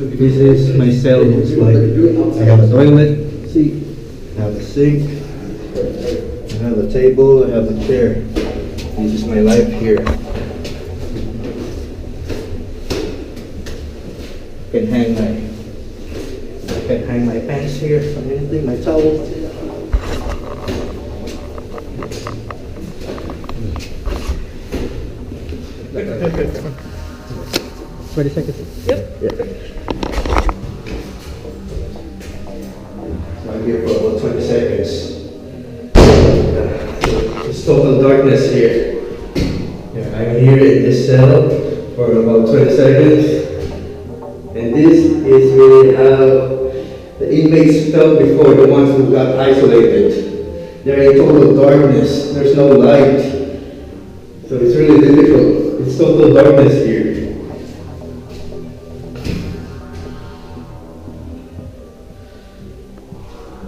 This is my cell. Looks like I have a toilet seat, I have a sink, I have a table, I have a chair. This is my life here. I can hang my pants here, or anything, my towel. 20 seconds. Yep. Yeah. So I'm here for about 20 seconds. It's total darkness here. Yeah, I'm here in this cell for about 20 seconds. And this is really how the inmates felt before, the ones who got isolated. They're in total darkness. There's no light. So it's really difficult. It's total darkness here.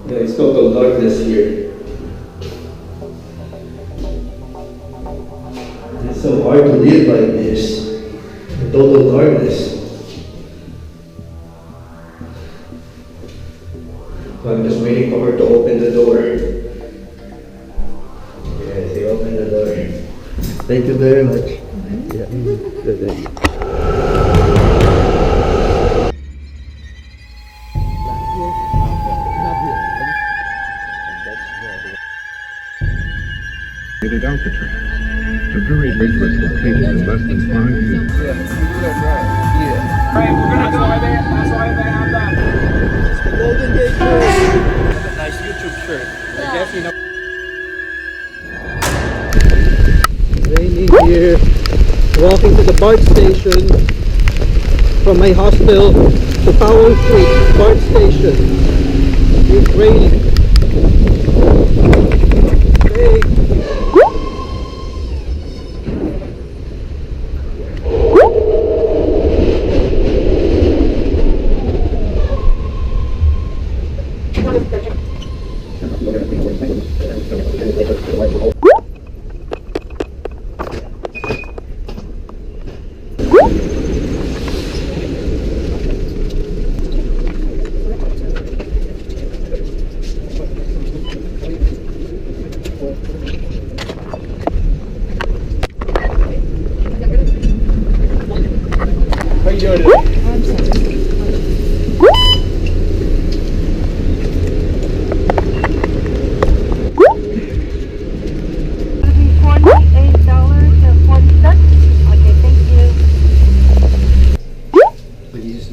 Yeah, it's total darkness here. It's so hard to live like this. In total darkness. So I'm just waiting for her to open the door. Yeah, she opened the door. Thank you very much. Yeah. Thank you. Alcatraz. The very bridge was completed in less than 5 years. Alright, we're gonna go over there. That's why I'm done. It's the Golden Gate Bridge. That's a nice YouTube shirt. I guess you know. Raining here. Walking to the BART station from my hostel to Powell Street BART station. It's raining. Hey.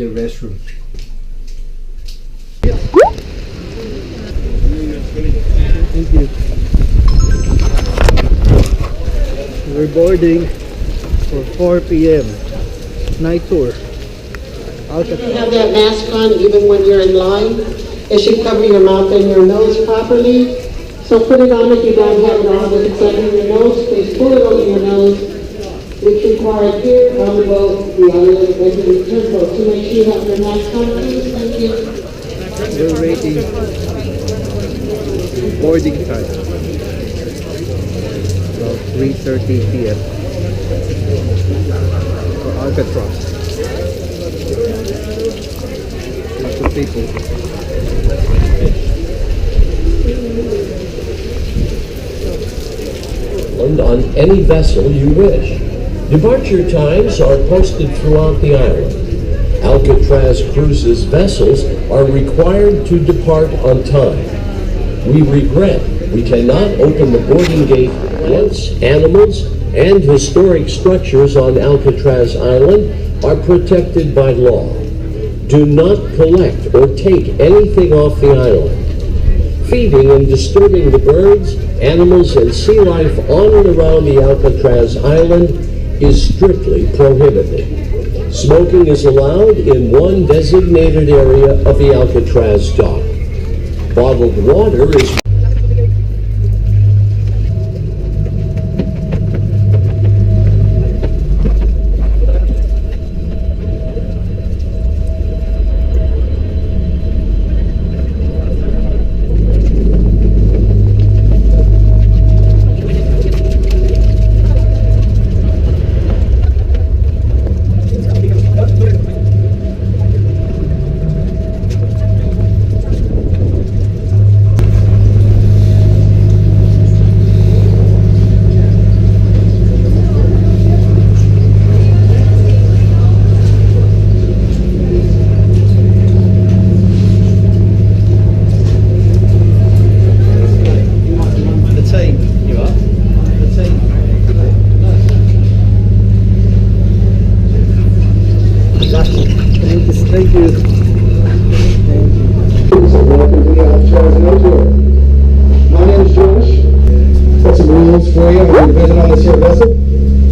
The restroom. Yes. Thank you. We're boarding for 4 p.m. night tour. Alcatraz. You have that mask on even when you're in line. It should cover your mouth and your nose properly. So put it on if you don't have it on. If it's under your nose, please pull it over your nose. Which required here on the boat, the island, and the turbo to make sure you have your mask on, please. Thank you. We're waiting. Boarding time. About 3:30 p.m. for Alcatraz. Lots of people. On any vessel you wish. Departure times are posted throughout the island. Alcatraz Cruises vessels are required to depart on time. We regret we cannot open the boarding gate. Plants, animals, and historic structures on Alcatraz Island are protected by law. Do not collect or take anything off the island. Feeding and disturbing the birds, animals, and sea life on and around the Alcatraz Island is strictly prohibited. Smoking is allowed in one designated area of the Alcatraz dock. Bottled water is rules for you when you visit on this here vessel.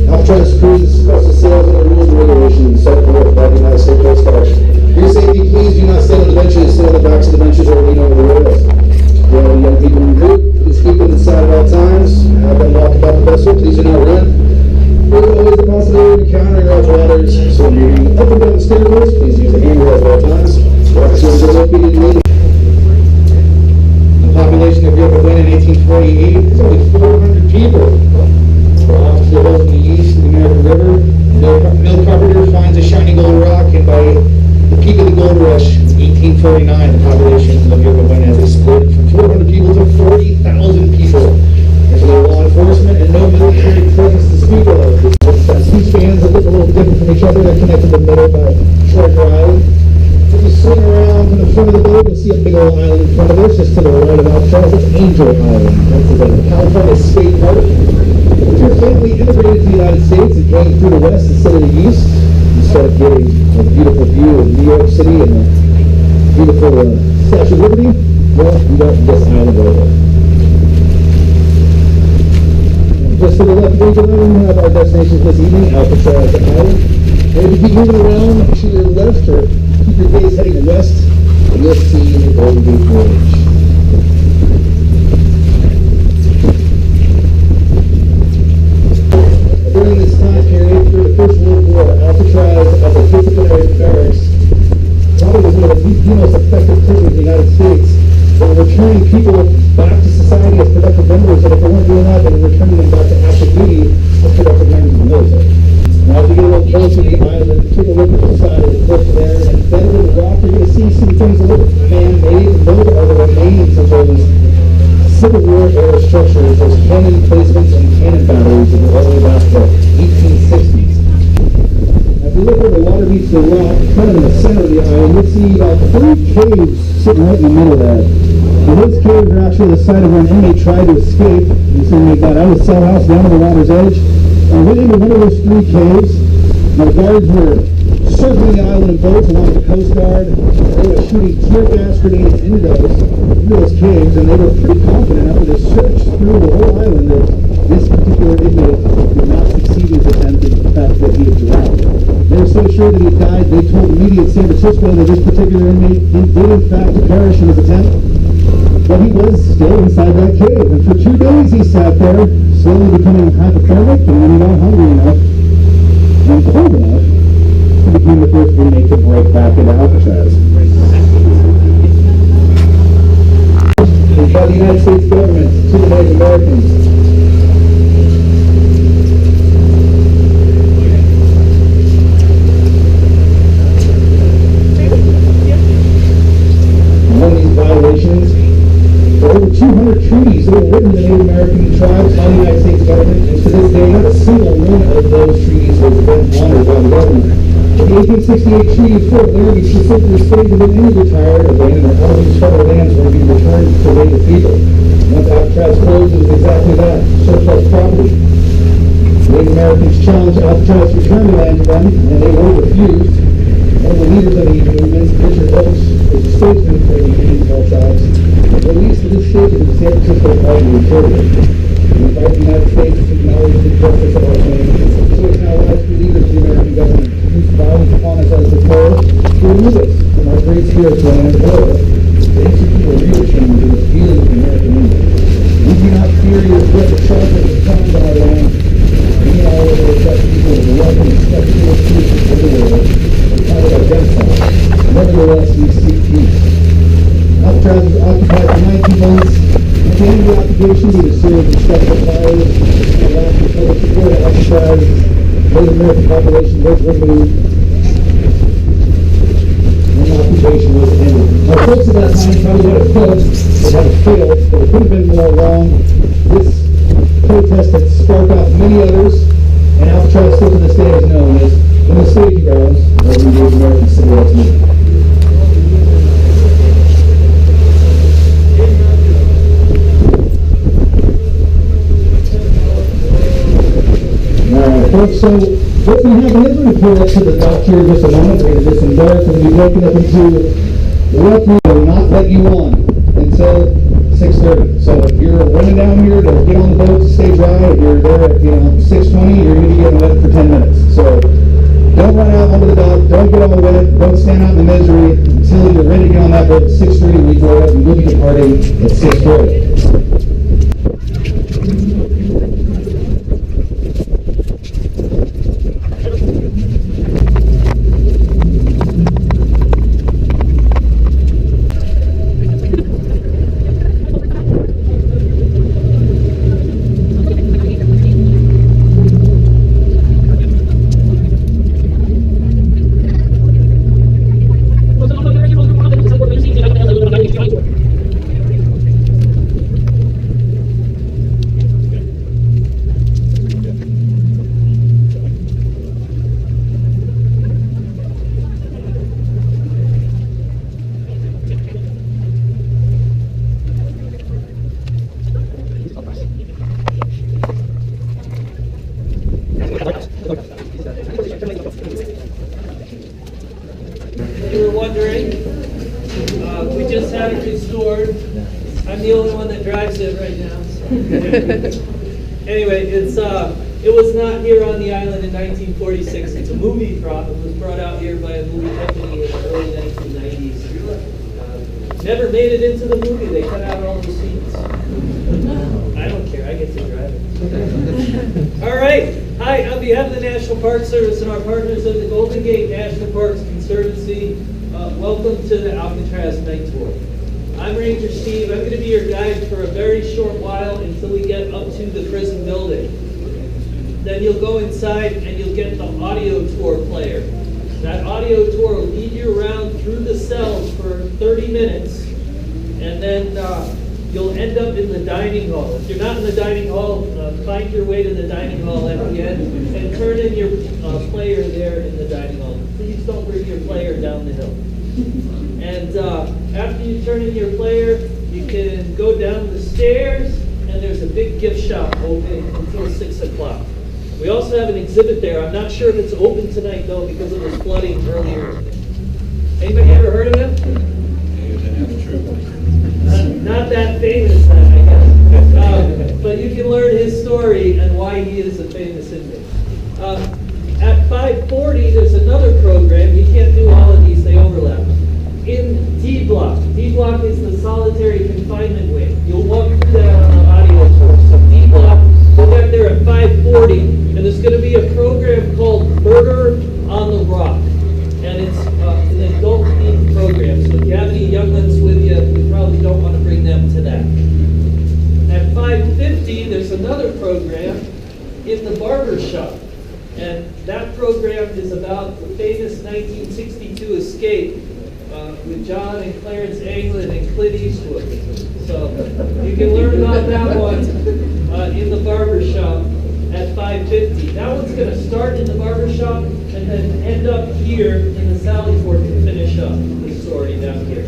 Alcatraz Cruises special sails and the rules and regulations set forth by the United States Coast Guard. For your safety, please do not stand on the benches, sit on the backs of the benches, or lean over the rails. If you have any young people in your group, please keep them inside at all times. Have them walk about the vessel, please do not run. There's always the possibility of encountering large waters, so when you're getting up and down the stairways, please use the handrail at all times. Officers are located in the population of Europe in 1848 is only 400 people. Off to the hills in the east of the American River, Mill Carpenter finds a shiny gold rock, and by the peak of the gold rush, 1849, the population of Europe has exploded from 400 people to 40,000 people. There's no law enforcement and no military presence to speak of. Two spans that look a little different from each other. They're connected in the middle by Treasure Island. If you swing around from the front of the boat, you'll see a big old island in front of us, just to the right of Alcatraz. That's Angel Island. That's the California State Park. If your family immigrated to the United States and came through the west instead of the east, instead of getting a beautiful view of New York City and a beautiful Statue of Liberty, well, you got this island right there. Just to the left of Angel Island, we have our destinations this evening, Alcatraz Island. And if you keep moving around to your left or keep your gaze heading west, you'll see the Golden Gate Bridge. During this time period, through the First World War, Alcatraz, as a disciplinary barracks, probably was one of the most effective prisons in the United States. They were returning people back to society as productive members, and if they weren't doing that, they were returning them back to active duty as productive members of the military. Now, as we get a little closer to the island, take a look at the side of the cliff there, and embedded in the rock, you're going to see some things that look man-made, and those are the remains of those Civil War era structures, those cannon placements and cannon batteries that go all the way back to 1860s. As we look where the water meets the rock, kind of in the center of the island, you'll see about 3 caves sitting right in the middle of that. And those caves are actually the site of where an inmate tried to escape. This inmate got out of the cell house down to the water's edge, and went into one of those 3 caves. Now, the guards were circling the island in boats along with the Coast Guard. They were shooting tear gas grenades into those caves, and they were pretty confident after they searched through the whole island that this particular inmate did not succeed in his attempt, in the fact that he had drowned. They were so sure that he died, they told the media in San Francisco that this particular inmate did in fact perish in his attempt, but he was still inside that cave. And for 2 days he sat there, slowly becoming hypothermic, and when he got hungry enough and cold enough, he became the first inmate to break back into Alcatraz. By the United States government to the Native Americans. One of these violations, there were over 200 treaties that were written to the Native American tribes by the United States government, and to this day, not a single one of those treaties has been honored by the government. The 1868 Treaty of Fort Laramie specifically stated that any retired, abandoned, or out-of-use federal lands were to be returned to native people. Once Alcatraz closed, it was exactly that, surplus property. Native Americans challenged Alcatraz to return the land to them, and they were refused. One of the leaders of the Indian movement, Richard Oakes, was a spokesman for the Indian tribes, released to this stage of the San Francisco Party of Interior. We invite the United States to acknowledge the justice of our claim, so it's now wise for leaders of the American government whose violence upon us as the terror to remove us from our great spiritual land of war. The Institute of Real Change in the feeling of the American Indian. We do not fear your threat of charge that is found on our land. We all of the oppressed people of the welcome and spectacular truth of the world, and kind of genocide. Nevertheless, we seek peace. Alcatraz was occupied for 19 months. At the end of the occupation, due to serious destructive fires and lack of public support at Alcatraz, Native American population was removed, and the occupation was ended. Now, folks at that time probably would have thought it had failed, but it could have been more wrong. This protest had sparked off many others, and Alcatraz still to this day is known as one of the staging grounds where the Native American civil rights movement. Folks, so what's going to happen is we report up to the doctor in just a moment. We're going to disembark and we'll be broken up into what we will not let you on until 6 6:30. So if you're running down here to get on the boat to stay dry, if you're there at 6:20, you're going to be getting wet for 10 minutes. So don't run out onto the dock. Don't get all wet. Don't stand out in the misery until you're ready to get on that boat at 6:30. We go up and we'll be departing at 6:40. You were wondering, we just had it restored. I'm the only one that drives it right now. So. Anyway, it was not here on the island in 1946. It's a movie prop. It was brought out here by a movie company in the early 1990s. Never made it into the movie. They cut out all the scenes. I don't care. I get to drive it. All right. Hi, on behalf of the National Park Service and our partners at the Golden Gate National Parks Conservancy, welcome to the Alcatraz Night Tour. I'm Ranger Steve. I'm going to be your guide for a very short while until we get up to the prison building. Then you'll go inside and you'll get the audio tour player. That audio tour will lead you around through the cells for 30 minutes, and then you'll end up in the dining hall. If you're not in the dining hall, find your way to the dining hall at the end and turn in your player there in the dining hall. Please don't bring your player down the hill. And after you turn in your player, you can go down the stairs, and there's a big gift shop open until 6 o'clock. We also have an exhibit there. I'm not sure if it's open tonight, though, because it was flooding earlier. Anybody ever heard of him? Not that famous, I guess. But you can learn his story and why he is a famous inmate. At 5:40, there's another program. You can't do all of these. They overlap. In D Block. D Block is the solitary confinement wing. You'll walk through that on the audio tour. So D Block, we'll get there at 5:40, and there's going to be a program called Murder on the Rock. And it's an adult-themed program. So if you have any younglings with you, you probably don't want to bring them to that. At 5:50, there's another program in the barber shop. And that program is about the famous 1962 escape with John and Clarence Anglin and Clint Eastwood. So you can learn about that one in the barber shop at 5:50. That one's going to start in the barber shop and then end up here in the Sally Port to finish up the story down here.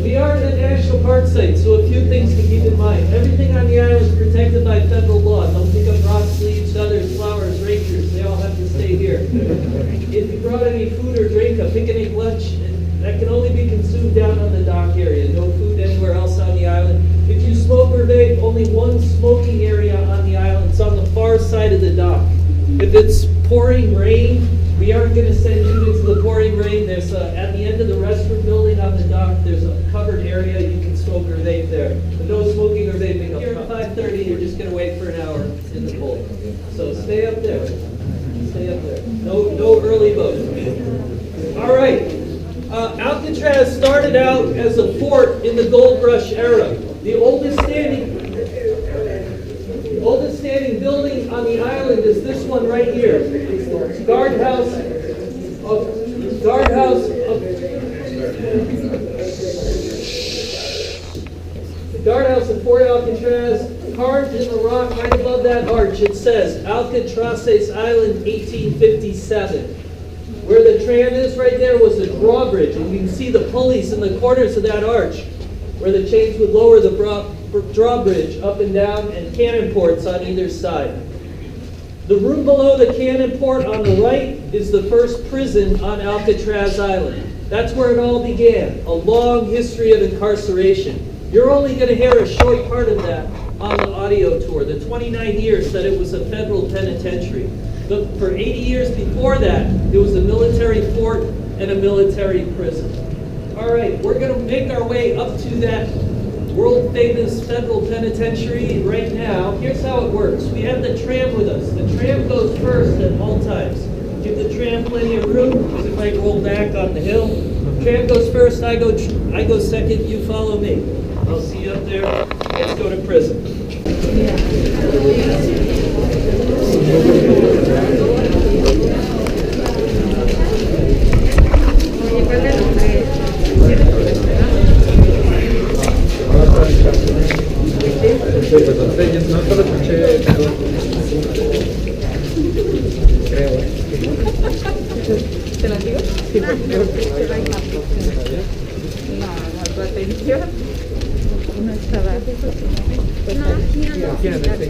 We are in a national park site, so a few things to keep in mind. Everything on the island is protected by federal law. Don't pick up rocks, leaves, feathers, flowers, rakers. They all have to stay here. If you brought any food or drink, a picnic lunch, that can only be consumed down on the dock area. No food anywhere else on the island. If you smoke or vape, only one smoking area on the island. It's on the far side of the dock. If it's pouring rain, we aren't going to send you into the pouring rain. There's at the end of the restroom building on the dock, there's a covered area. You can smoke or vape there. But no smoking or vaping up here at 5:30. You're just going to wait for an hour in the cold. So stay up there. Stay up there. No early boat. All right. Alcatraz started out as a fort in the Gold Rush era. The oldest standing building on the island is this one right here. It's the guardhouse of Fort Alcatraz, carved in the rock right above that arch. It says Alcatraz Island 1857. Where the tram is right there was the drawbridge, and you can see the pulleys in the corners of that arch, where the chains would lower the drawbridge up and down, and cannon ports on either side. The room below the cannon port on the right is the first prison on Alcatraz Island. That's where it all began, a long history of incarceration. You're only going to hear a short part of that on the audio tour. The 29 years that it was a federal penitentiary. But for 80 years before that, it was a military fort and a military prison. All right, we're going to make our way up to that world famous federal penitentiary right now. Here's how it works. We have the tram with us. The tram goes first at all times. Give the tram plenty of room because it might roll back on the hill. Tram goes first, I go second, you follow me. I'll see you up there. Let's go to prison. ¿Te la digo? Sí, porque creo que se va a ir más No, tu atención. No estaba. No, aquí no.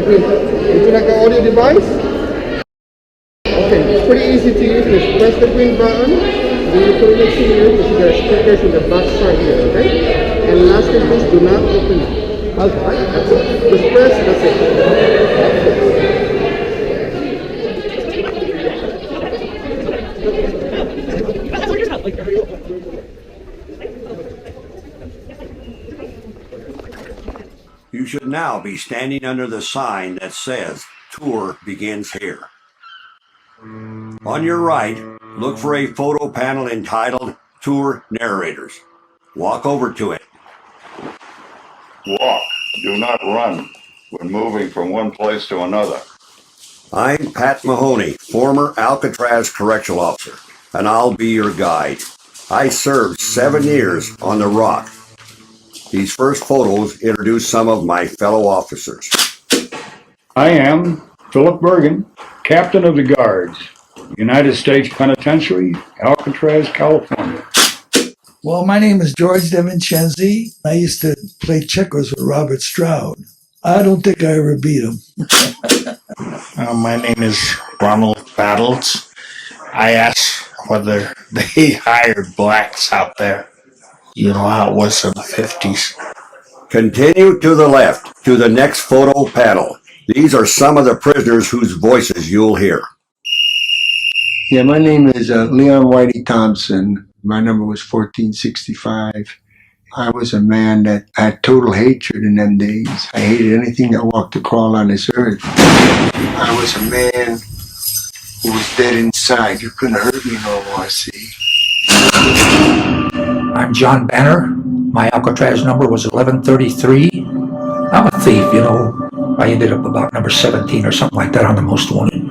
Would you like an audio device? Okay, it's pretty easy to use. Just press the green button. Then you put it next to you. You see there are speakers in the back side here, okay? And lastly, please do not open it. Okay, that's it. Just press, that's it. You should now be standing under the sign that says, "Tour begins here." On your right, look for a photo panel entitled Tour Narrators. Walk over to it. Walk, do not run when moving from one place to another. I'm Pat Mahoney, former Alcatraz correctional officer, and I'll be your guide. I served 7 years on the Rock. These first photos introduce some of my fellow officers. I am Philip Bergen, Captain of the Guards, United States Penitentiary, Alcatraz, California. Well, my name is George DeVincenzi. I used to play checkers with Robert Stroud. I don't think I ever beat him. My name is Ronald Battles. I asked whether they hired blacks out there. You know how it was in the 50s. Continue to the left, to the next photo panel. These are some of the prisoners whose voices you'll hear. Yeah, my name is Leon Whitey Thompson. My number was 1465. I was a man that had total hatred in them days. I hated anything that walked or crawled on this earth. I was a man who was dead inside. You couldn't hurt me no more, see? I'm John Banner. My Alcatraz number was 1133. I'm a thief, you know. I ended up about number 17 or something like that on the most wanted.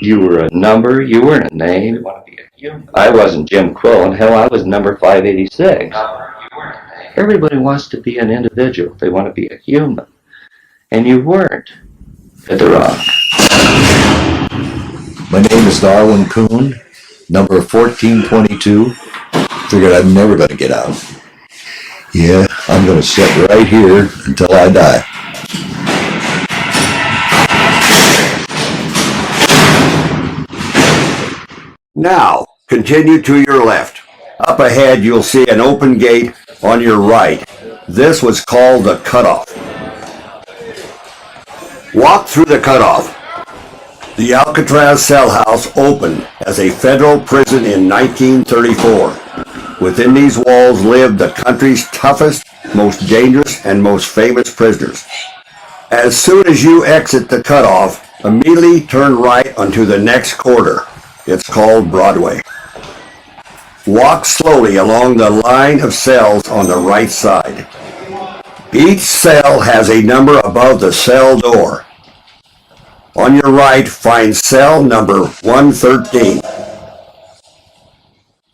You were a number, you weren't a name. I wasn't Jim Quill, and hell, I was number 586. Everybody wants to be an individual. They want to be a human. And you weren't at the Rock. My name is Darwin Kuhn. number 1422. Figured I'm never going to get out. Yeah, I'm going to sit right here until I die. Now, continue to your left. Up ahead, you'll see an open gate on your right. This was called the cutoff. Walk through the cutoff. The Alcatraz Cellhouse opened as a federal prison in 1934. Within these walls lived the country's toughest, most dangerous, and most famous prisoners. As soon as you exit the cutoff, immediately turn right onto the next corridor. It's called Broadway. Walk slowly along the line of cells on the right side. Each cell has a number above the cell door. On your right, find cell number 113.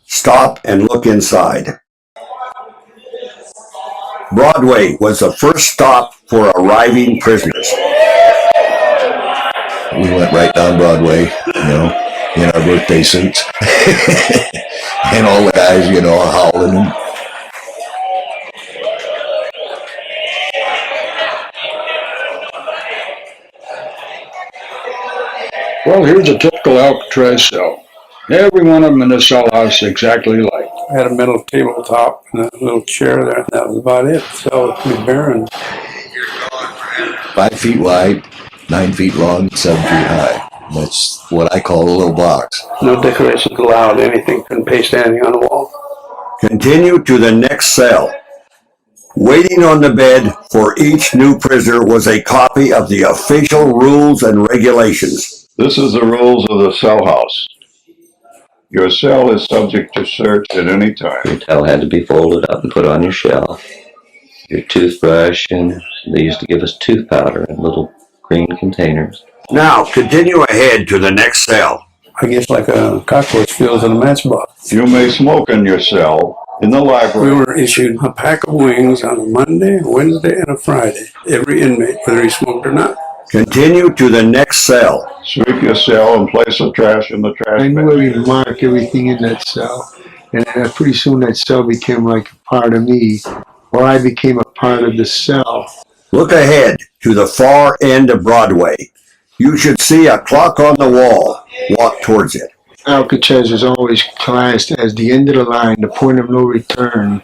Stop and look inside. Broadway was the first stop for arriving prisoners. We went right down Broadway, in our birthday suits. And all the guys, howling. Well, here's a typical Alcatraz cell. Every one of them in the cell house exactly like. I had a metal tabletop and a little chair there, and that was about it. So it was pretty barren. 5 feet wide, 9 feet long, 7 feet high. That's what I call a little box. No decorations allowed, anything, couldn't paste anything on the wall. Continue to the next cell. Waiting on the bed for each new prisoner was a copy of the official rules and regulations. This is the rules of the cell house. Your cell is subject to search at any time. Your towel had to be folded up and put on your shelf. Your toothbrush, and they used to give us tooth powder in little green containers. Now, continue ahead to the next cell. I guess like a cockroach feels in a matchbox. You may smoke in your cell in the library. We were issued a pack of wings on a Monday, Wednesday, and a Friday. Every inmate, whether he smoked or not. Continue to the next cell. Sweep your cell and place the trash in the trash I bin. knew every mark, everything in that cell. And then pretty soon that cell became like a part of me, or I became a part of the cell. Look ahead to the far end of Broadway. You should see a clock on the wall. Walk towards it. Alcatraz is always classed as the end of the line, the point of no return.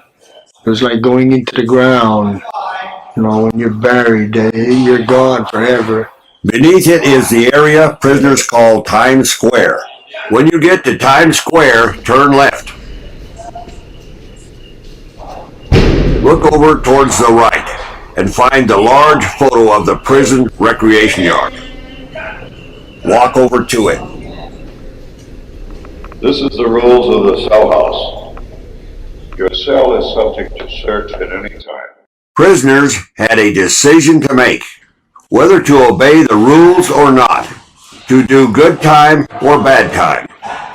It was like going into the ground. When you're buried, you're gone forever. Beneath it is the area prisoners call Times Square. When you get to Times Square, turn left. Look over towards the right and find the large photo of the prison recreation yard. Walk over to it. This is the rules of the cell house. Your cell is subject to search at any time. Prisoners had a decision to make, whether to obey the rules or not, to do good time or bad time.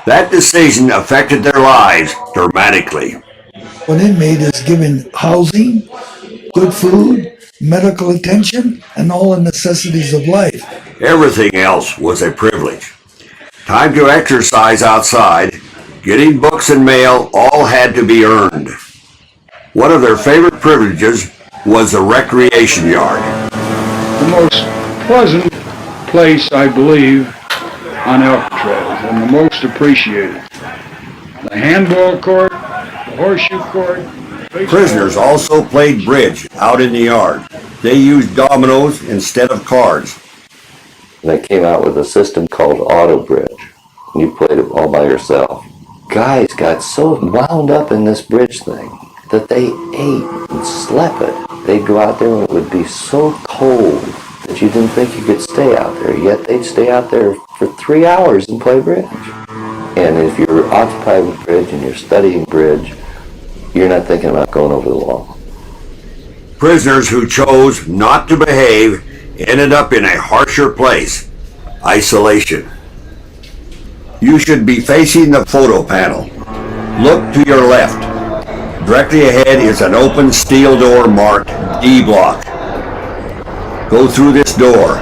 That decision affected their lives dramatically. An inmate is given housing, good food, medical attention, and all the necessities of life. Everything else was a privilege. Time to exercise outside, getting books and mail, all had to be earned. One of their favorite privileges was the recreation yard. The most pleasant place, I believe, on Alcatraz, and the most appreciated. The handball court, the horseshoe court. Prisoners also played bridge out in the yard. They used dominoes instead of cards. They came out with a system called Auto Bridge. You played it all by yourself. Guys got so wound up in this bridge thing that they ate and slept it. They'd go out there and it would be so cold that you didn't think you could stay out there. Yet they'd stay out there for 3 hours and play bridge. And if you're occupied with bridge and you're studying bridge, you're not thinking about going over the wall. Prisoners who chose not to behave ended up in a harsher place, isolation. You should be facing the photo panel. Look to your left. Directly ahead is an open steel door marked D block. Go through this door.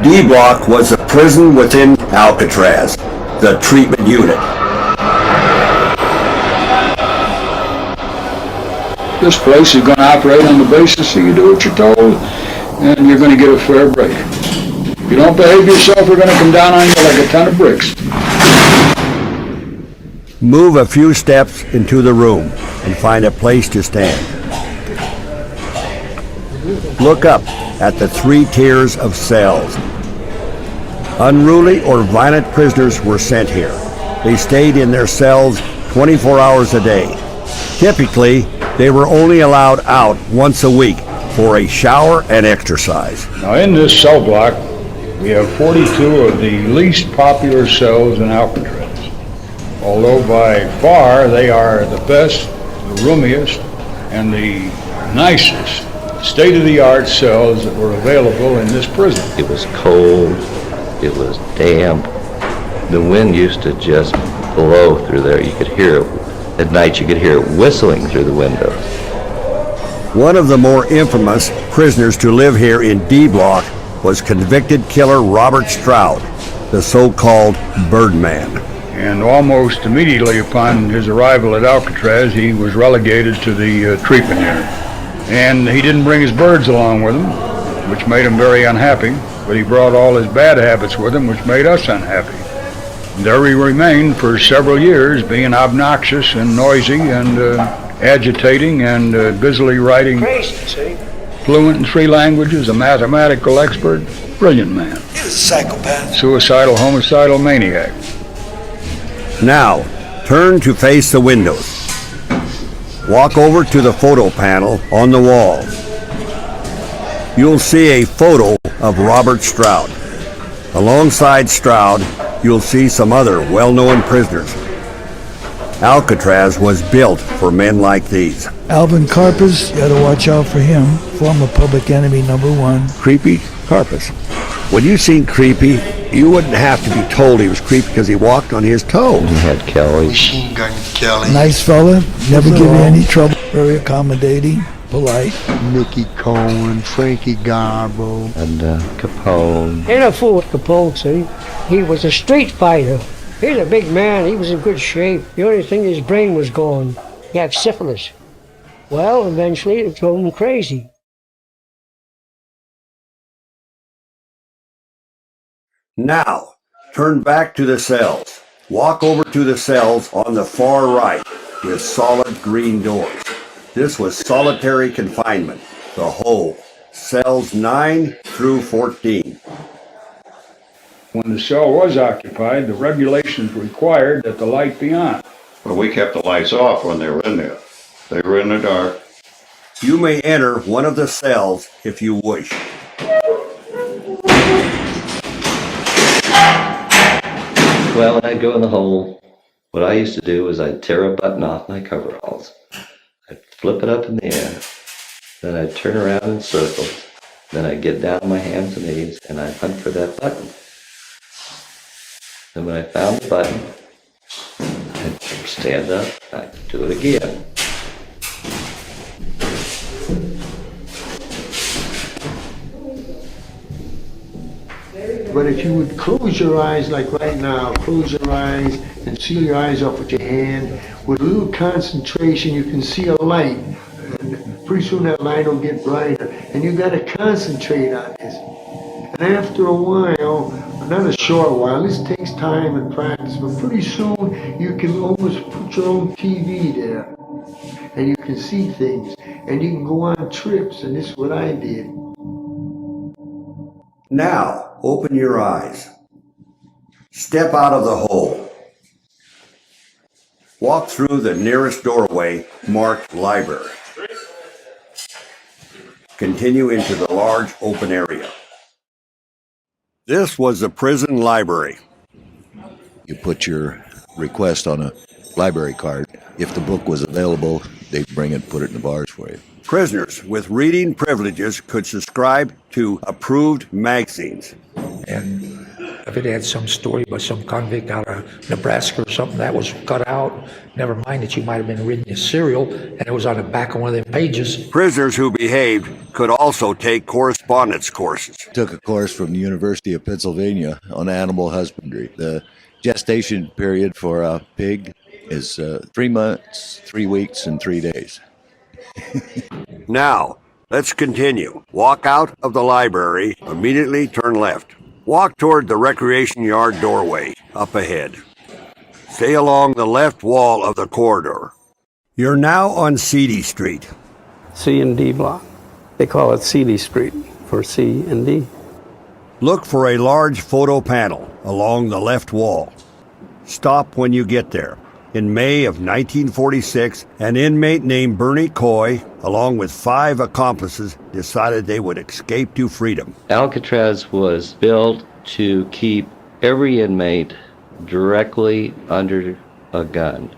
D block was a prison within Alcatraz. the treatment unit. This place is going to operate on the basis that you do what you're told, and you're going to get a fair break. If you don't behave yourself, we're going to come down on you like a ton of bricks. Move a few steps into the room and find a place to stand. Look up at the 3 tiers of cells. Unruly or violent prisoners were sent here. They stayed in their cells 24 hours a day. Typically, they were only allowed out once a week for a shower and exercise. Now in this cell block, we have 42 of the least popular cells in Alcatraz. Although by far they are the best, the roomiest, and the nicest state-of-the-art cells that were available in this prison. It was cold, it was damp. The wind used to just blow through there. You could hear it. At night you could hear it whistling through the windows. One of the more infamous prisoners to live here in D Block was convicted killer Robert Stroud, the so-called Birdman. And almost immediately upon his arrival at Alcatraz, he was relegated to the treatment unit. And he didn't bring his birds along with him, which made him very unhappy, but he brought all his bad habits with him, which made us unhappy. And there he remained for several years, being obnoxious and noisy and agitating and busily writing. Fluent in 3 languages, a mathematical expert, brilliant man. He was a psychopath. Suicidal, homicidal maniac. Now, turn to face the windows. Walk over to the photo panel on the wall. You'll see a photo of Robert Stroud. Alongside Stroud, you'll see some other well-known prisoners. Alcatraz was built for men like these. Alvin Karpus, you gotta watch out for him. Former public enemy #1. Creepy Karpus. When you seen Creepy, you wouldn't have to be told he was creepy because he walked on his toes. He had Kelly. Machine Gun Kelly. Nice fella, never give you any trouble. Very accommodating, polite. Mickey Cohen, Frankie Garbo. And Capone. Ain't a fool with Capone, see? He was a street fighter. He's a big man. He was in good shape. The only thing, his brain was gone. He had syphilis. Well, eventually it drove him crazy. Now, turn back to the cells. Walk over to the cells on the far right with solid green doors. This was solitary confinement, the whole, cells 9 through 14. When the cell was occupied, the regulations required that the light be on. But we kept the lights off when they were in there. They were in the dark. You may enter one of the cells if you wish. Well, when I'd go in the hole, what I used to do was I'd tear a button off my coveralls. I'd flip it up in the air. Then I'd turn around in circles. Then I'd get down on my hands and knees and I'd hunt for that button. And when I found the button, I'd stand up, I'd do it again. But if you would close your eyes like right now, close your eyes and seal your eyes up with your hand, with a little concentration you can see a light. And pretty soon that light will get brighter. And you got to concentrate on this. And after a while, not a short while, this takes time and practice, but pretty soon you can almost put your own TV there. And you can see things. And you can go on trips, and this is what I did. Now, open your eyes. Step out of the hole. Walk through the nearest doorway marked library. Continue into the large open area. This was the prison library. You put your request on a library card. If the book was available, they'd bring it and put it in the bars for you. Prisoners with reading privileges could subscribe to approved magazines. And if it had some story about some convict out of Nebraska or something, that was cut out. Never mind that you might have been reading a serial and it was on the back of one of them pages. Prisoners who behaved could also take correspondence courses. Took a course from the University of Pennsylvania on animal husbandry. The Gestation period for a pig is 3 months, 3 weeks, and 3 days. Now, let's continue. Walk out of the library, immediately turn left. Walk toward the recreation yard doorway, up ahead. Stay along the left wall of the corridor. You're now on CD Street. C and D block. They call it CD Street for C and D. Look for a large photo panel along the left wall. Stop when you get there. In May of 1946, an inmate named Bernie Coy, along with 5 accomplices, decided they would escape to freedom. Alcatraz was built to keep every inmate directly under a gun.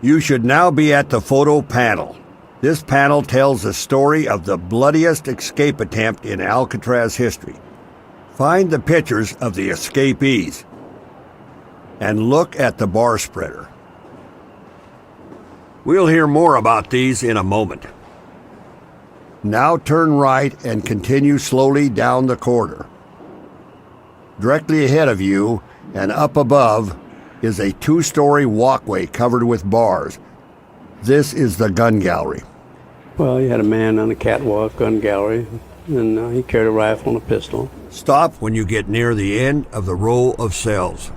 You should now be at the photo panel. This panel tells the story of the bloodiest escape attempt in Alcatraz history. Find the pictures of the escapees and look at the bar spreader. We'll hear more about these in a moment. Now turn right and continue slowly down the corridor. Directly ahead of you and up above is a 2-story walkway covered with bars. This is the gun gallery. Well, you had a man on the catwalk, gun gallery, and he carried a rifle and a pistol. Stop when you get near the end of the row of cells.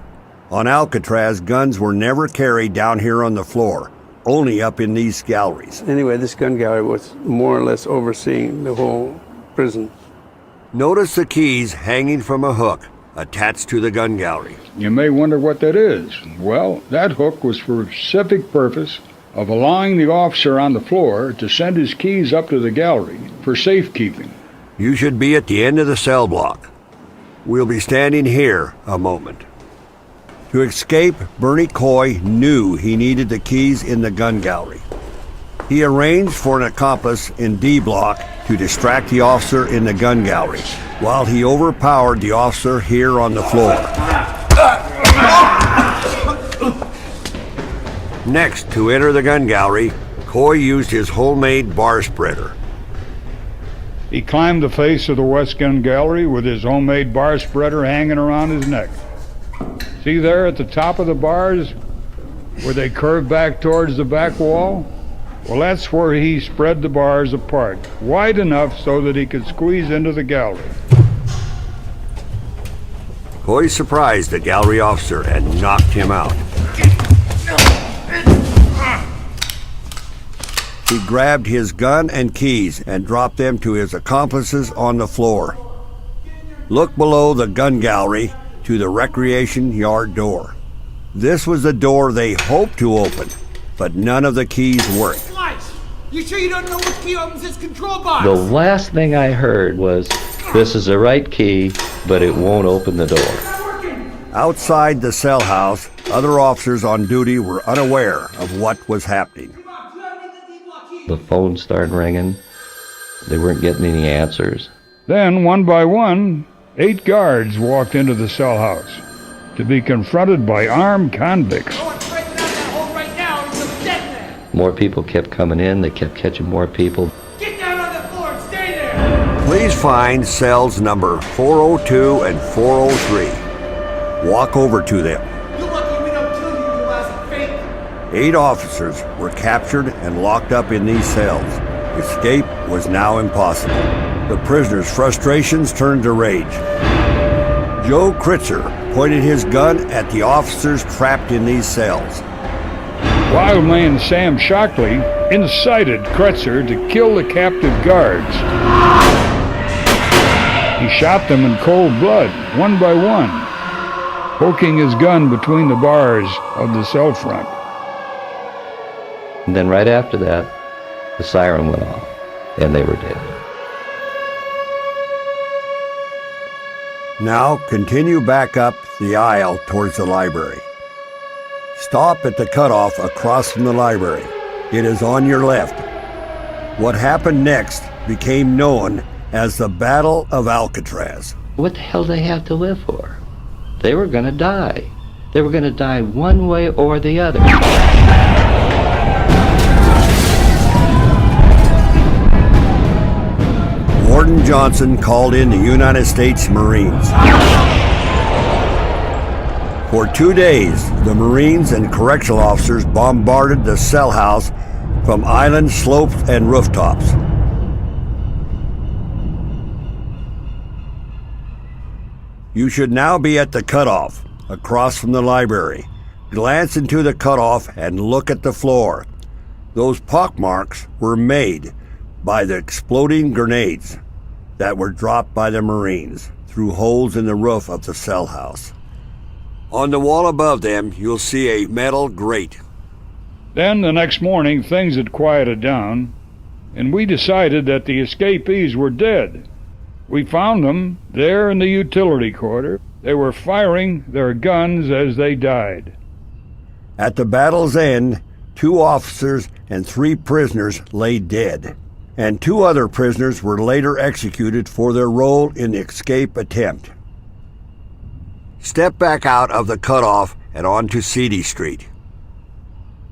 On Alcatraz, guns were never carried down here on the floor, only up in these galleries. Anyway, this gun gallery was more or less overseeing the whole prison. Notice the keys hanging from a hook attached to the gun gallery. You may wonder what that is. Well, that hook was for a specific purpose of allowing the officer on the floor to send his keys up to the gallery for safekeeping. You should be at the end of the cell block. We'll be standing here a moment. To escape, Bernie Coy knew he needed the keys in the gun gallery. He arranged for an accomplice in D block to distract the officer in the gun gallery, while he overpowered the officer here on the floor. Next, to enter the gun gallery, Coy used his homemade bar spreader. He climbed the face of the west gun gallery with his homemade bar spreader hanging around his neck. See there at the top of the bars where they curve back towards the back wall? Well, that's where he spread the bars apart, wide enough so that he could squeeze into the gallery. Coy surprised the gallery officer and knocked him out. He grabbed his gun and keys and dropped them to his accomplices on the floor. Look below the gun gallery to the recreation yard door. This was the door they hoped to open, but none of the keys worked. You sure you don't know which key opens this control box? The last thing I heard was, "This is the right key, but it won't open the door." Outside the cell house, other officers on duty were unaware of what was happening. The phone started ringing. They weren't getting any answers. Then, one by one, 8 guards walked into the cell house to be confronted by armed convicts. More people kept coming in. They kept catching more people. Get down on the floor and stay there! Please find cells number 402 and 403. Walk over to them. You're lucky we don't kill you, you last fake. 8 officers were captured and locked up in these cells. Escape was now impossible. The prisoners' frustrations turned to rage. Joe Kritzer pointed his gun at the officers trapped in these cells. Wildman Sam Shockley incited Kretzer to kill the captive guards. He shot them in cold blood, one by one, poking his gun between the bars of the cell front. And then right after that, the siren went off, and they were dead. Now continue back up the aisle towards the library. Stop at the cutoff across from the library. It is on your left. What happened next became known as the Battle of Alcatraz. What the hell did they have to live for? They were going to die. They were going to die one way or the other. Warden Johnson called in the United States Marines. For 2 days, the Marines and correctional officers bombarded the cell house from island slopes and rooftops. You should now be at the cutoff, across from the library. Glance into the cutoff and look at the floor. Those pockmarks were made by the exploding grenades that were dropped by the Marines through holes in the roof of the cell house. On the wall above them, you'll see a metal grate. Then the next morning, things had quieted down, and we decided that the escapees were dead. We found them there in the utility quarter. They were firing their guns as they died. At the battle's end, 2 officers and 3 prisoners lay dead, and 2 other prisoners were later executed for their role in the escape attempt. Step back out of the cutoff and onto Seedy Street.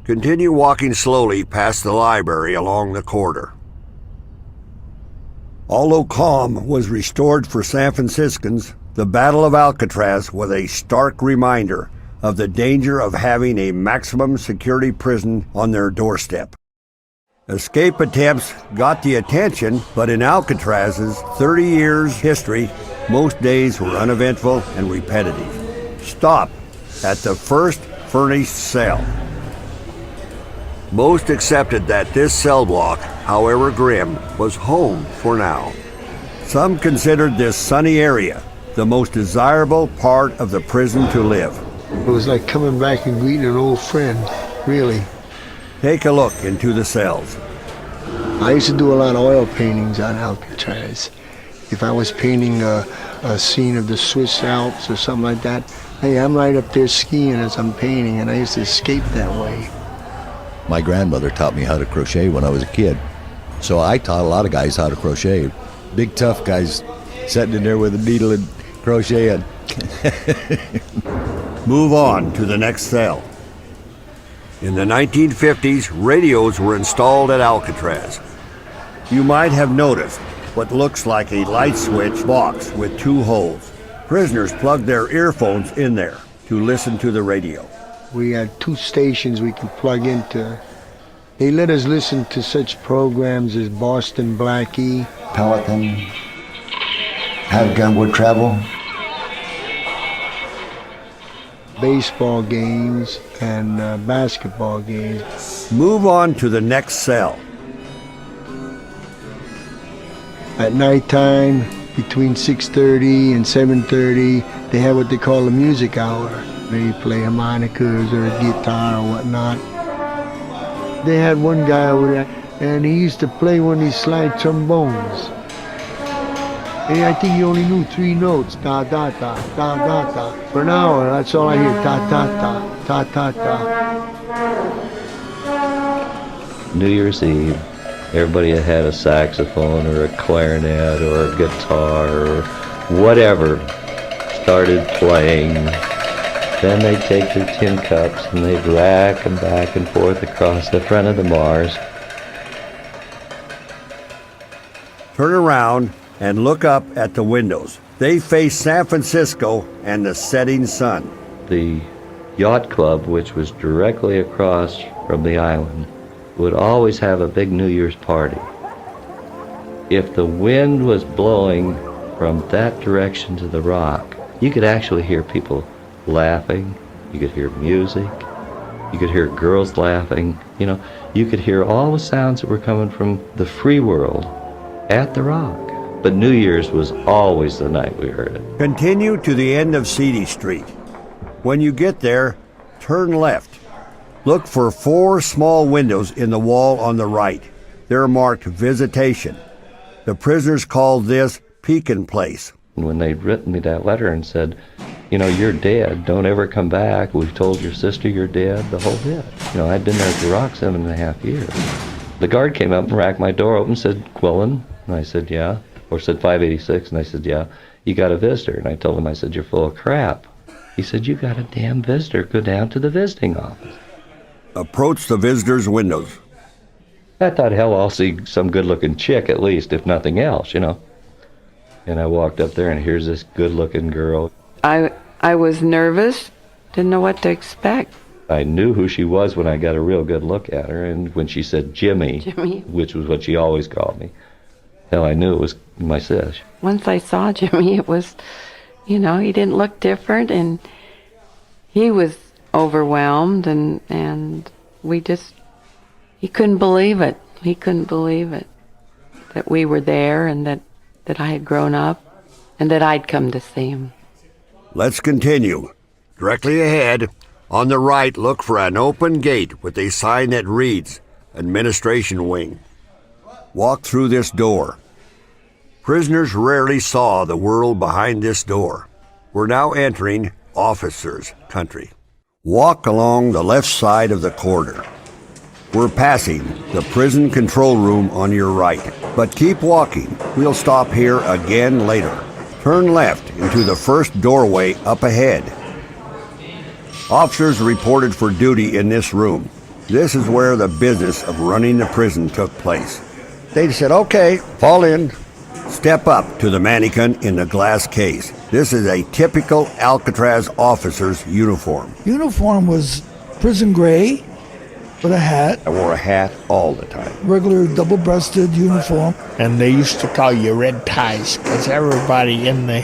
Continue walking slowly past the library along the corridor. Although calm was restored for San Franciscans, the Battle of Alcatraz was a stark reminder of the danger of having a maximum security prison on their doorstep. Escape attempts got the attention, but in Alcatraz's 30 years history, most days were uneventful and repetitive. Stop at the first furnished cell. Most accepted that this cell block, however grim, was home for now. Some considered this sunny area the most desirable part of the prison to live. It was like coming back and greeting an old friend, really. Take a look into the cells. I used to do a lot of oil paintings on Alcatraz. If I was painting a scene of the Swiss Alps or something like that, hey, I'm right up there skiing as I'm painting, and I used to escape that way. My grandmother taught me how to crochet when I was a kid. So I taught a lot of guys how to crochet. Big tough guys sitting in there with a needle and crocheting. Move on to the next cell. In the 1950s, radios were installed at Alcatraz. You might have noticed what looks like a light switch box with 2 holes. Prisoners plugged their earphones in there to listen to the radio. We had 2 stations we could plug into. They let us listen to such programs as Boston Blackie, Pelican, Have Gunwood Travel, baseball games, and basketball games. Move on to the next cell. At nighttime, between 6:30 and 7:30, they have what they call a music hour. They play harmonicas or a guitar or whatnot. They had one guy over there, and he used to play one of these slide trombones. And I think he only knew 3 notes, ta ta ta, ta ta ta. For an hour, that's all I hear, ta ta ta, ta ta ta. New Year's Eve, everybody had a saxophone or a clarinet or a guitar or whatever started playing. Then they'd take their tin cups and they'd rack them back and forth across the front of the Mars. Turn around and look up at the windows. They face San Francisco and the setting sun. The yacht club, which was directly across from the island, would always have a big New Year's party. If the wind was blowing from that direction to the rock, you could actually hear people laughing, you could hear music, you could hear girls laughing, you could hear all the sounds that were coming from the free world at the rock. But New Year's was always the night we heard it. Continue to the end of Seedy Street. When you get there, turn left. Look for 4 small windows in the wall on the right. They're marked Visitation. The prisoners called this Pekin Place. When they'd written me that letter and said, you're dead, don't ever come back, we've told your sister you're dead, the whole bit. I'd been there at the Rock 7.5 years. The guard came up and racked my door open and said, Quillen? And I said, yeah. Or said 586, and I said, yeah. You got a visitor? And I told him, I said, you're full of crap. He said, you got a damn visitor, go down to the visiting office. Approach the visitors' windows. I thought, hell, I'll see some good-looking chick at least, if nothing else, And I walked up there, and here's this good-looking girl. I was nervous, Didn't know what to expect. I knew who she was when I got a real good look at her, and when she said Jimmy, which was what she always called me, hell, I knew it was my sis. Once I saw Jimmy, it was, he didn't look different, and he was overwhelmed, and he couldn't believe it. He couldn't believe it, that we were there and that I had grown up and that I'd come to see him. Let's continue. Directly ahead, on the right, look for an open gate with a sign that reads, Administration Wing. Walk through this door. Prisoners rarely saw the world behind this door. We're now entering officers' country. Walk along the left side of the corridor. We're passing the prison control room on your right, but keep walking. We'll stop here again later. Turn left into the first doorway up ahead. Officers reported for duty in this room. This is where the business of running the prison took place. They said, okay, fall in. Step up to the mannequin in the glass case. This is a typical Alcatraz officer's uniform. Uniform was prison gray with a hat. I wore a hat all the time. Regular double-breasted uniform. And they used to call you red ties because everybody in the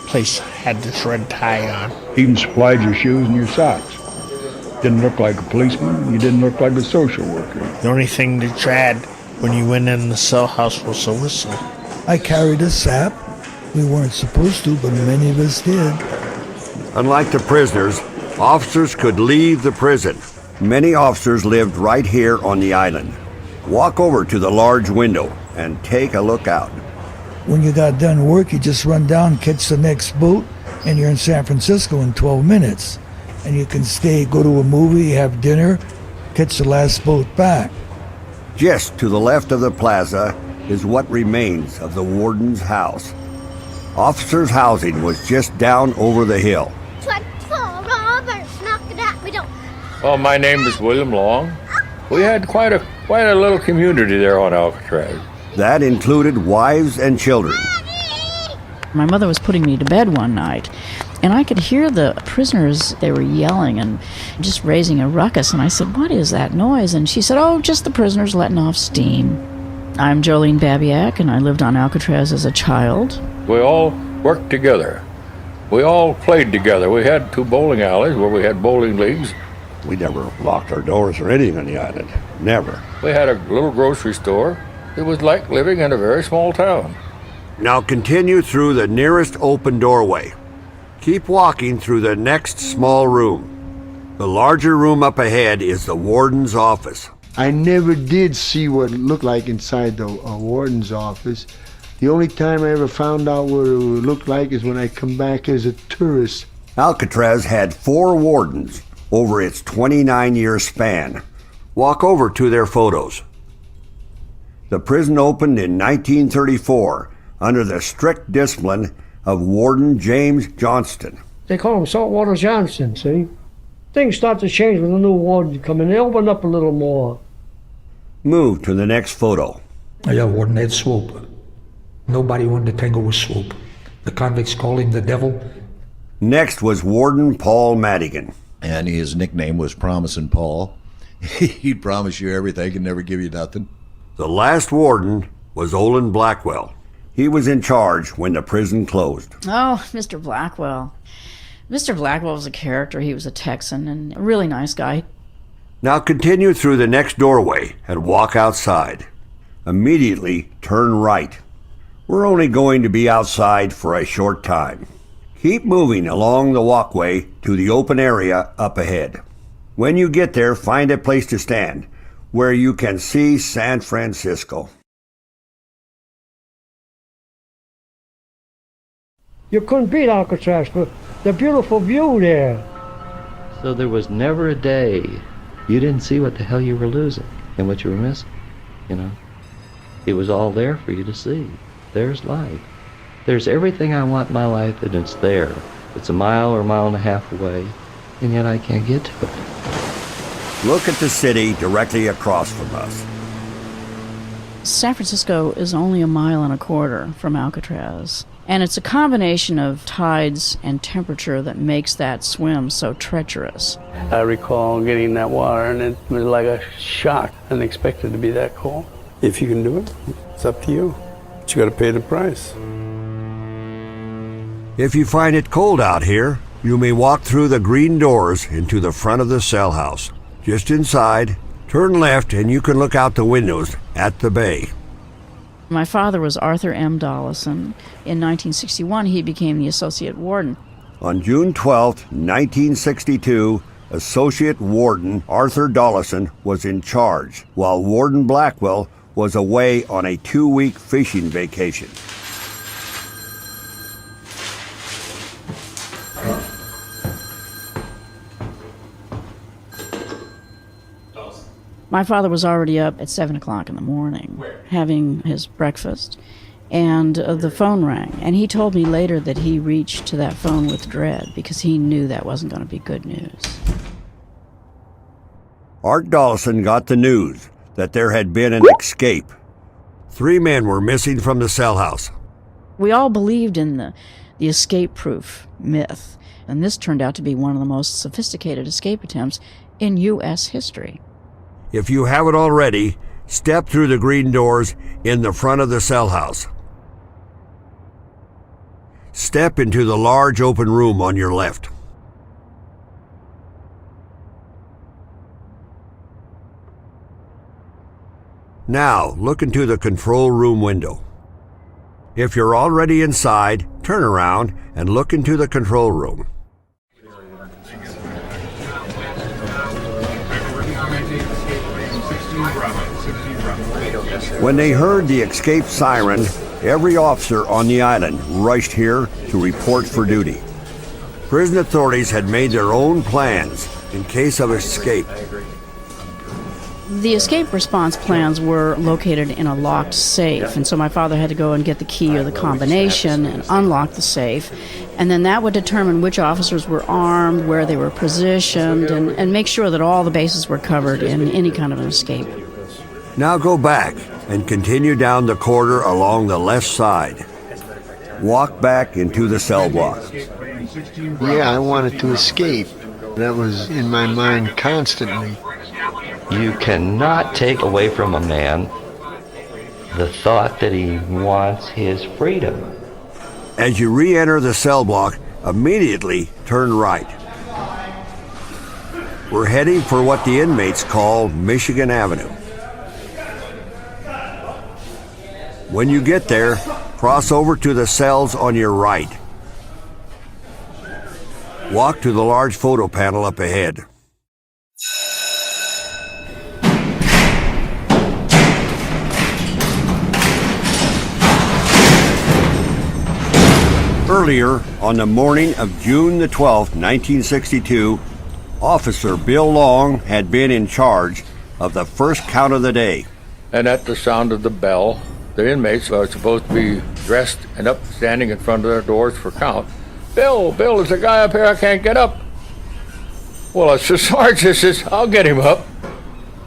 place had this red tie on. Even supplied your shoes and your socks. Didn't look like a policeman. You didn't look like a social worker. The only thing that you had when you went in the cell house was a whistle. I carried a sap. We weren't supposed to, but many of us did. Unlike the prisoners, officers could leave the prison. Many officers lived right here on the island. Walk over to the large window and take a look out. When you got done work, you just run down, catch the next boat, and you're in San Francisco in 12 minutes. And you can stay, go to a movie, have dinner, catch the last boat back. Just to the left of the plaza is what remains of the warden's house. Officers' housing was just down over the hill. Well, my name is William Long. We had quite a little community there on Alcatraz. That included wives and children. My mother was putting me to bed one night, and I could hear the prisoners, they were yelling and just raising a ruckus, and I said, what is that noise? And she said, oh, just the prisoners letting off steam. I'm Jolene Babiak, and I lived on Alcatraz as a child. We all worked together. We all played together. We had 2 bowling alleys where we had bowling leagues. We never locked our doors or anything on the island. Never. We had a little grocery store. It was like living in a very small town. Now continue through the nearest open doorway. Keep walking through the next small room. The larger room up ahead is the warden's office. I never did see what it looked like inside the warden's office. The only time I ever found out what it would look like is when I come back as a tourist. Alcatraz had 4 wardens over its 29-year span. Walk over to their photos. The prison opened in 1934 under the strict discipline of Warden James Johnston. They call him Saltwater Johnson, see? Things start to change when the new warden come in. They open up a little more. Move to the next photo. Yeah, Warden Ed Swoop. Nobody wanted to tangle with Swoop. The convicts called him the devil. Next was Warden Paul Madigan. And his nickname was Promising Paul. He'd promise you everything and never give you nothing. The last warden was Olin Blackwell. He was in charge when the prison closed. Oh, Mr. Blackwell. Mr. Blackwell was a character. He was a Texan and a really nice guy. Now continue through the next doorway and walk outside. Immediately turn right. We're only going to be outside for a short time. Keep moving along the walkway to the open area up ahead. When you get there, find a place to stand where you can see San Francisco. You couldn't beat Alcatraz for the beautiful view there. So there was never a day you didn't see what the hell you were losing and what you were missing, you know. It was all there for you to see. There's life. There's everything I want in my life, and it's there. It's a mile or a mile and a half away, and yet I can't get to it. Look at the city directly across from us. San Francisco is only 1.25 miles from Alcatraz. And it's a combination of tides and temperature that makes that swim so treacherous. I recall getting in that water, and it was like a shock. I didn't expect it to be that cold. If you can do it, it's up to you. But you got to pay the price. If you find it cold out here, you may walk through the green doors into the front of the cell house. Just inside, turn left and you can look out the windows at the bay. My father was Arthur M. Dollison. In 1961, he became the associate warden. On June 12, 1962, Associate Warden Arthur Dollison was in charge, while Warden Blackwell was away on a 2-week fishing vacation. My father was already up at 7 o'clock in the morning, having his breakfast, and the phone rang. And he told me later that he reached to that phone with dread because he knew that wasn't going to be good news. Art Dollison got the news that there had been an escape. 3 men were missing from the cell house. We all believed in the escape-proof myth, and this turned out to be one of the most sophisticated escape attempts in U.S. history. If you haven't already, step through the green doors in the front of the cell house. Step into the large open room on your left. Now, look into the control room window. If you're already inside, turn around and look into the control room. When they heard the escape siren, every officer on the island rushed here to report for duty. Prison authorities had made their own plans in case of escape. The escape response plans were located in a locked safe, and so my father had to go and get the key or the combination and unlock the safe, and then that would determine which officers were armed, where they were positioned, and make sure that all the bases were covered in any kind of an escape. Now go back and continue down the corridor along the left side. Walk back into the cell block. Yeah, I wanted to escape. That was in my mind constantly. You cannot take away from a man the thought that he wants his freedom. As you re-enter the cell block, immediately turn right. We're heading for what the inmates call Michigan Avenue. When you get there, cross over to the cells on your right. Walk to the large photo panel up ahead. Earlier, on the morning of June the 12th, 1962, Officer Bill Long had been in charge of the first count of the day. And at the sound of the bell, the inmates are supposed to be dressed and up, standing in front of their doors for count. Bill, there's a guy up here, I can't get up. Well, it's the sergeant says, I'll get him up.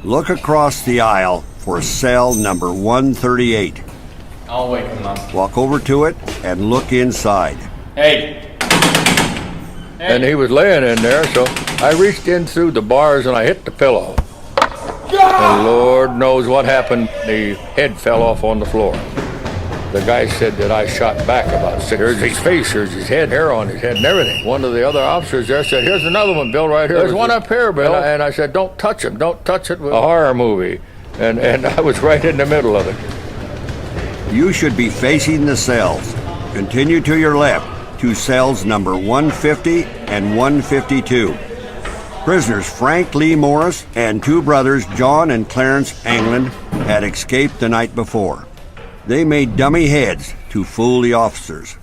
Look across the aisle for cell number 138. I'll wake him up. Walk over to it and look inside. Hey! And he was laying in there, so I reached in through the bars and I hit the pillow. And Lord knows what happened. The head fell off on the floor. The guy said that I shot back about 6 feet. Here's his face, here's his head, hair on his head and everything. One of the other officers there said, here's another one, Bill, right here. There's one up here, Bill. And I said, don't touch him. Don't touch it with a horror movie. And I was right in the middle of it. You should be facing the cells. Continue to your left to cells number 150 and 152. Prisoners Frank Lee Morris and 2 brothers John and Clarence Anglin had escaped the night before. They made dummy heads to fool the officers.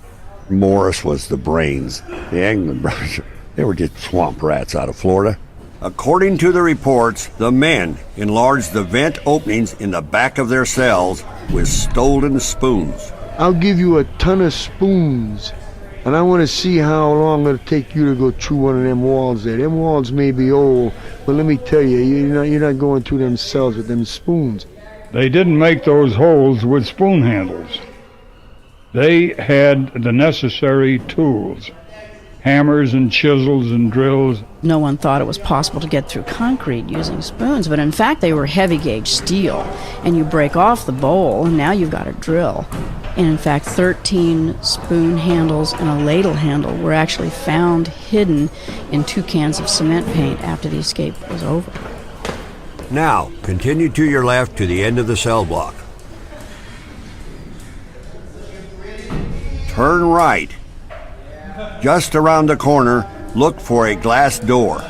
Morris was the brains. The Anglin brothers, they were just swamp rats out of Florida. According to the reports, the men enlarged the vent openings in the back of their cells with stolen spoons. I'll give you a ton of spoons, and I want to see how long it'll take you to go through one of them walls there. Them walls may be old, but let me tell you, you're not going through them cells with them spoons. They didn't make those holes with spoon handles. They had the necessary tools, hammers and chisels and drills. No one thought it was possible to get through concrete using spoons, but in fact they were heavy gauge steel, and you break off the bowl and now you've got a drill. And in fact 13 spoon handles and a ladle handle were actually found hidden in 2 cans of cement paint after the escape was over. Now, continue to your left to the end of the cell block. Turn right. Just around the corner, look for a glass door.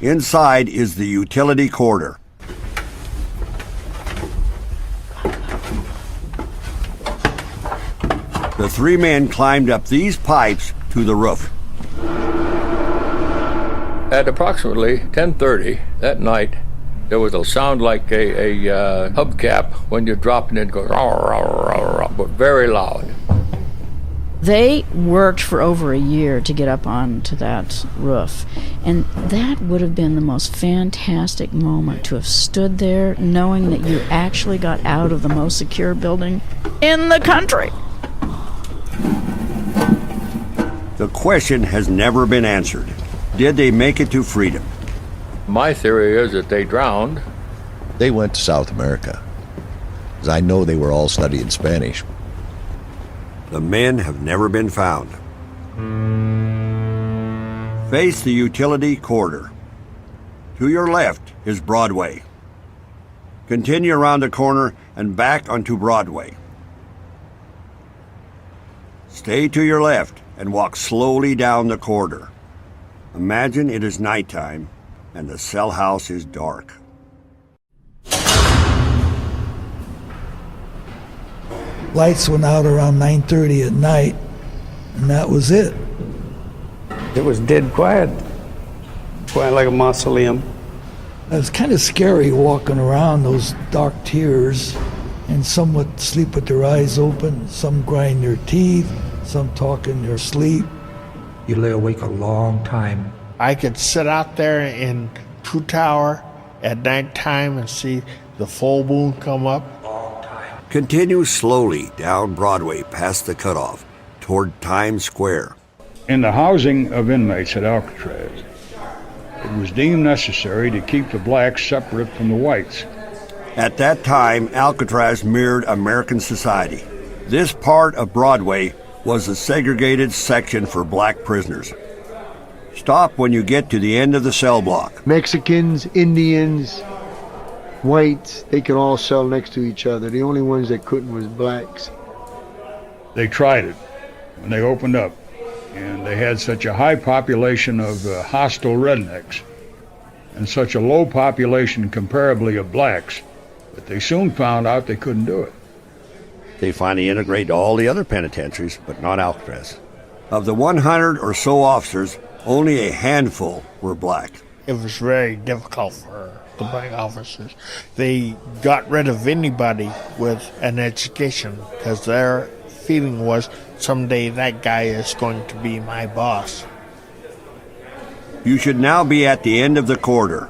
Inside is the utility corridor. The 3 men climbed up these pipes to the roof. At approximately 10:30 that night, there was a sound like a hubcap when you're dropping it, goes, but very loud. They worked for over a year to get up onto that roof, and that would have been the most fantastic moment to have stood there knowing that you actually got out of the most secure building in the country. The question has never been answered. Did they make it to freedom? My theory is that they drowned. They went to South America, because I know they were all studying Spanish. The men have never been found. Face the utility corridor. To your left is Broadway. Continue around the corner and back onto Broadway. Stay to your left and walk slowly down the corridor. Imagine it is nighttime and the cell house is dark. Lights went out around 9:30 at night, and that was it. It was dead quiet. Quiet like a mausoleum. It was kind of scary walking around those dark tiers, and some would sleep with their eyes open, some grind their teeth, some talk in their sleep. You lay awake a long time. I could sit out there in True Tower at nighttime and see the full moon come up. Continue slowly down Broadway past the cutoff toward Times Square. In the housing of inmates at Alcatraz, it was deemed necessary to keep the blacks separate from the whites. At that time, Alcatraz mirrored American society. This part of Broadway was a segregated section for black prisoners. Stop when you get to the end of the cell block. Mexicans, Indians, whites, they could all cell next to each other. The only ones that couldn't was blacks. They tried it when they opened up, and they had such a high population of hostile rednecks and such a low population comparably of blacks that they soon found out they couldn't do it. They finally integrated all the other penitentiaries, but not Alcatraz. Of the 100 or so officers, only a handful were black. It was very difficult for the black officers. They got rid of anybody with an education because their feeling was someday that guy is going to be my boss. You should now be at the end of the corridor.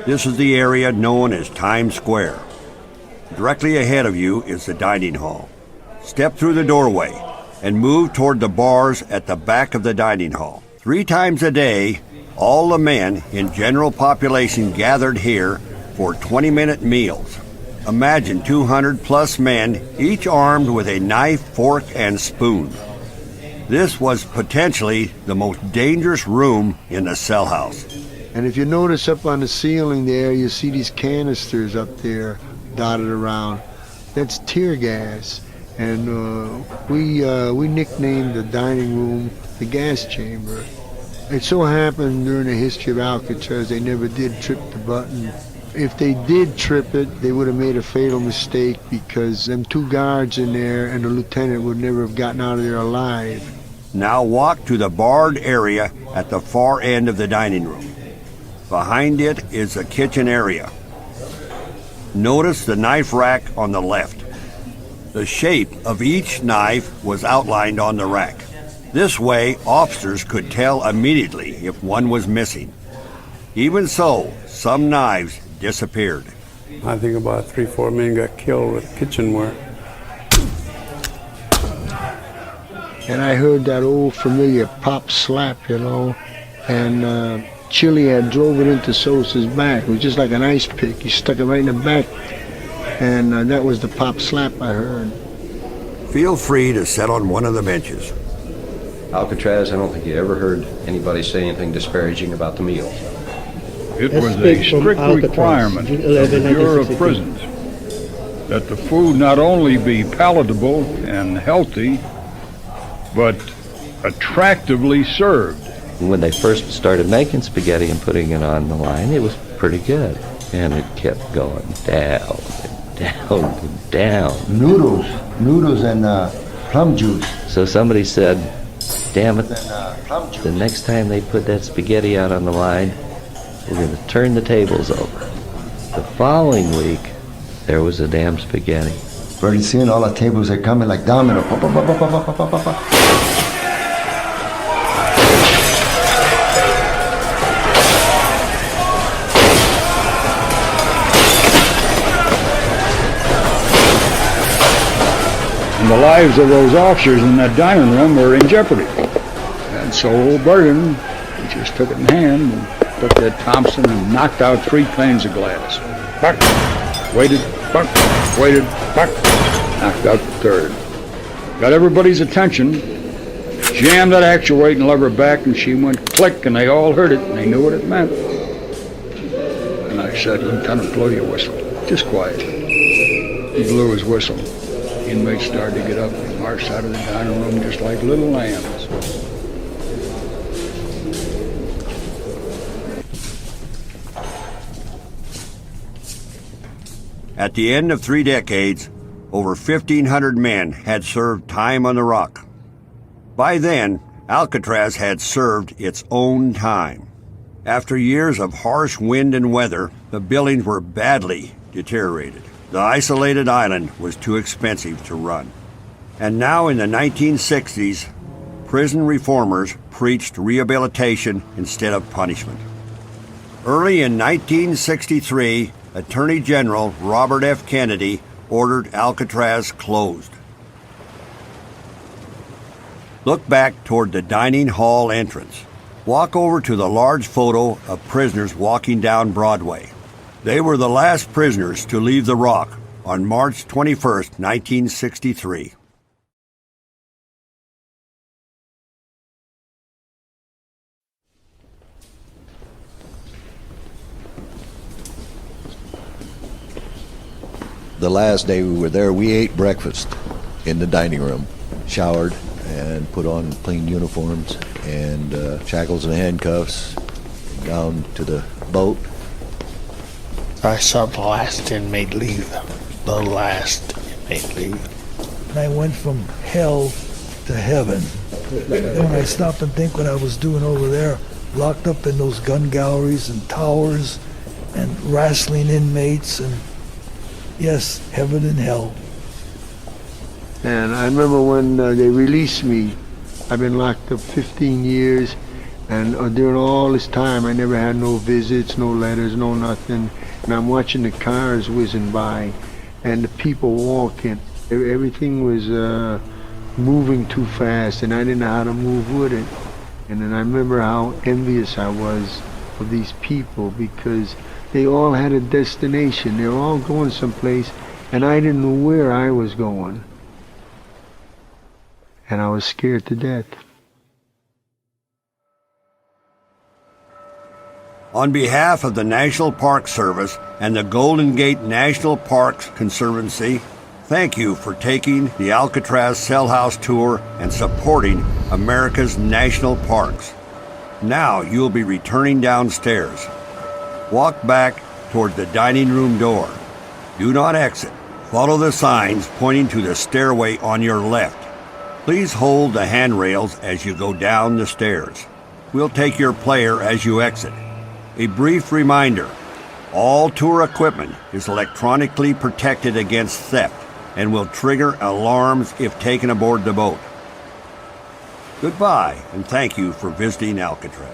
This is the area known as Times Square. Directly ahead of you is the dining hall. Step through the doorway and move toward the bars at the back of the dining hall. 3 times a day, all the men in general population gathered here for 20-minute meals. Imagine 200 plus men, each armed with a knife, fork, and spoon. This was potentially the most dangerous room in the cell house. And if you notice up on the ceiling there, you see these canisters up there dotted around. That's tear gas. And we nicknamed the dining room the gas chamber. It so happened during the history of Alcatraz, they never did trip the button. If they did trip it, they would have made a fatal mistake because them 2 guards in there and the lieutenant would never have gotten out of there alive. Now walk to the barred area at the far end of the dining room. Behind it is the kitchen area. Notice the knife rack on the left. The shape of each knife was outlined on the rack. This way, officers could tell immediately if one was missing. Even so, some knives disappeared. I think about 3-4 men got killed with kitchenware. and I heard that old familiar pop slap, you know, and Chili had drove it into Sosa's back. It was just like an ice pick. He stuck it right in the back, and that was the pop slap I heard. Feel free to sit on one of the benches. Alcatraz, I don't think you ever heard anybody say anything disparaging about the meals. It was a strict requirement of the Bureau of Prisons that the food not only be palatable and healthy, but attractively served. When they first started making spaghetti and putting it on the line, it was pretty good. And it kept going down and down and down. Noodles and plum juice. So somebody said, damn it, the next time they put that spaghetti out on the line, we're going to turn the tables over. The following week, there was a damn spaghetti. Pretty soon all the tables are coming like domino. Pop, pop, pop, pop, pop, pop, pop, pop. And the lives of those officers in that dining room were in jeopardy. And so old Bergen, he just took it in hand and took that Thompson and knocked out 3 panes of glass. Buck, waited, buck, waited, buck, knocked out the 3rd. Got everybody's attention, jammed that actuating lever back, and she went click, and they all heard it, and they knew what it meant. And I said, Lieutenant, blow your whistle, just quiet. He blew his whistle. Inmates started to get up and marched out of the dining room just like little lambs. At the end of 3 decades, over 1,500 men had served time on the Rock. By then, Alcatraz had served its own time. After years of harsh wind and weather, the buildings were badly deteriorated. The isolated island was too expensive to run. And now in the 1960s, prison reformers preached rehabilitation instead of punishment. Early in 1963, Attorney General Robert F. Kennedy ordered Alcatraz closed. Look back toward the dining hall entrance. Walk over to the large photo of prisoners walking down Broadway. They were the last prisoners to leave the Rock on March 21st, 1963. The last day we were there, we ate breakfast in the dining room, showered, and put on clean uniforms and shackles and handcuffs down to the boat. I saw the last inmate leave. The last inmate leave. And I went from hell to heaven. And when I stop and think what I was doing over there, locked up in those gun galleries and towers and wrestling inmates, and yes, heaven and hell. And I remember when they released me. I've been locked up 15 years, and during all this time I never had no visits, no letters, no nothing. And I'm watching the cars whizzing by and the people walking. Everything was moving too fast, and I didn't know how to move with it. And then I remember how envious I was of these people, because they all had a destination. They were all going someplace, and I didn't know where I was going. And I was scared to death. On behalf of the National Park Service and the Golden Gate National Parks Conservancy, thank you for taking the Alcatraz Cellhouse Tour and supporting America's national parks. Now you'll be returning downstairs. Walk back toward the dining room door. Do not exit. Follow the signs pointing to the stairway on your left. Please hold the handrails as you go down the stairs. We'll take your player as you exit. A brief reminder, all tour equipment is electronically protected against theft and will trigger alarms if taken aboard the boat. Goodbye, and thank you for visiting Alcatraz.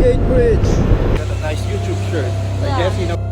Gate Bridge. Got a nice YouTube shirt. I guess you know.